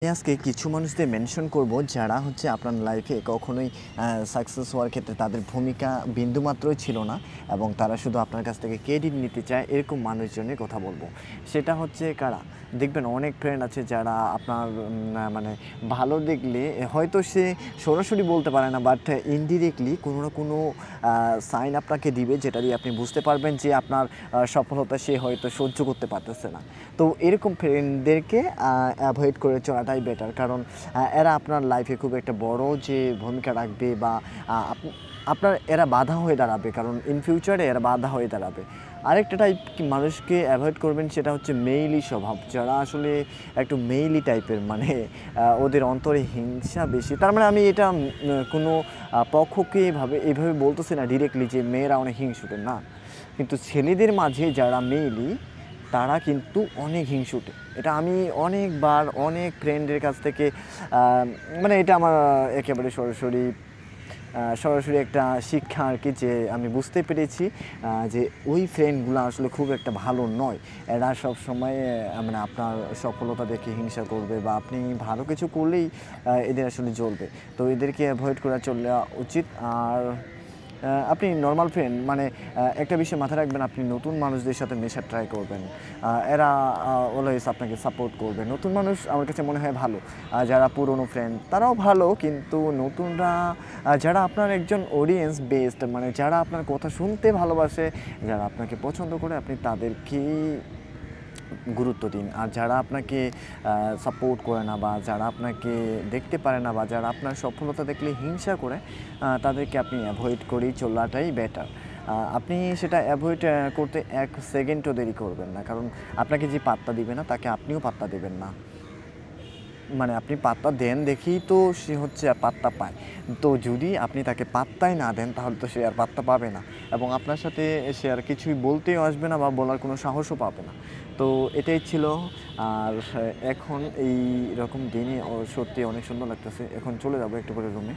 আমি আজকে কিছু মানুষদের মেনশন করব যারা হচ্ছে আপনার লাইফে কখনোই সাকসেস হওয়ার ক্ষেত্রে তাদের ভূমিকা বিন্দুমাত্রই ছিল না এবং তারা শুধু আপনার কাছ থেকে ক্রেডিট নিতে চায় এরকম মানুষজনের কথা বলবো। সেটা হচ্ছে কারা? দেখবেন অনেক ফ্রেন্ড আছে যারা আপনার মানে ভালো দেখলে হয়তো সে সরাসরি বলতে পারে না, বাট ইনডিরেক্টলি কোনো না কোনো সাইন আপনাকে দিবে যেটা দিয়ে আপনি বুঝতে পারবেন যে আপনার সফলতা সে হয়তো সহ্য করতে পারতেছে না। তো এরকম ফ্রেন্ডদেরকে অ্যাভয়েড করে চলাটাই বেটার, কারণ এরা আপনার লাইফে খুব একটা বড় যে ভূমিকা রাখবে বা আপনার এরা বাধা হয়ে দাঁড়াবে, কারণ ইন ফিউচারে এরা বাধা হয়ে দাঁড়াবে। আরেকটা টাইপ মানুষকে অ্যাভয়েড করবেন, সেটা হচ্ছে মেইলি স্বভাব, যারা আসলে একটু মেইলি টাইপের, মানে ওদের অন্তরে হিংসা বেশি। তার মানে আমি এটা কোনো পক্ষকে এইভাবে বলতেছি না ডিরেক্টলি যে মেয়েরা অনেক হিংসুটে, না। কিন্তু ছেলেদের মাঝে যারা মেইলি তারা কিন্তু অনেক হিংসুটে। এটা আমি অনেকবার অনেক ফ্রেন্ডের কাছ থেকে মানে এটা আমার একেবারে সরাসরি একটা শিক্ষা আর কি, যে আমি বুঝতে পেরেছি যে ওই ফ্রেন্ডগুলো আসলে খুব একটা ভালো নয়। এরা সবসময় মানে আপনার সফলতা দেখে হিংসা করবে বা আপনি ভালো কিছু করলেই এদের আসলে জ্বলবে। তো এদেরকে অ্যাভয়েড করা চলে উচিত। আর আপনি নরমাল ফ্রেন্ড, মানে একটা বিষয় মাথায় রাখবেন, আপনি নতুন মানুষদের সাথে মেশার ট্রাই করবেন। এরা অলওয়েজ আপনাকে সাপোর্ট করবে। নতুন মানুষ আমার কাছে মনে হয় ভালো। যারা পুরনো ফ্রেন্ড তারাও ভালো, কিন্তু নতুনরা যারা আপনার একজন অডিয়েন্স বেসড, মানে যারা আপনার কথা শুনতে ভালোবাসে, যারা আপনাকে পছন্দ করে, আপনি তাদেরকেই গুরুত্ব দিন। আর যারা আপনাকে সাপোর্ট করে না বা যারা আপনাকে দেখতে পারে না বা যারা আপনার সফলতা দেখলে হিংসা করে, তাদেরকে আপনি অ্যাভয়েড করেই চলাটাই বেটার। আপনি সেটা অ্যাভয়েড করতে 1 সেকেন্ডও দেরি করবেন না, কারণ আপনাকে যে পাত্তা দিবে না তাকে আপনিও পাত্তা দেবেন না। মানে আপনি পাত্তা দেন দেখেই তো সে হচ্ছে পাত্তা পায়। তো যদি আপনি তাকে পাত্তাই না দেন তাহলে তো সে আর পাত্তা পাবে না এবং আপনার সাথে সে আর কিছুই বলতেও আসবে না বা বলার কোনো সাহসও পাবে না। তো এটাই ছিল। আর এখন এই রকম দিনে সত্যি অনেক সুন্দর লাগতেছে। এখন চলে যাবো একটু করে রুমে।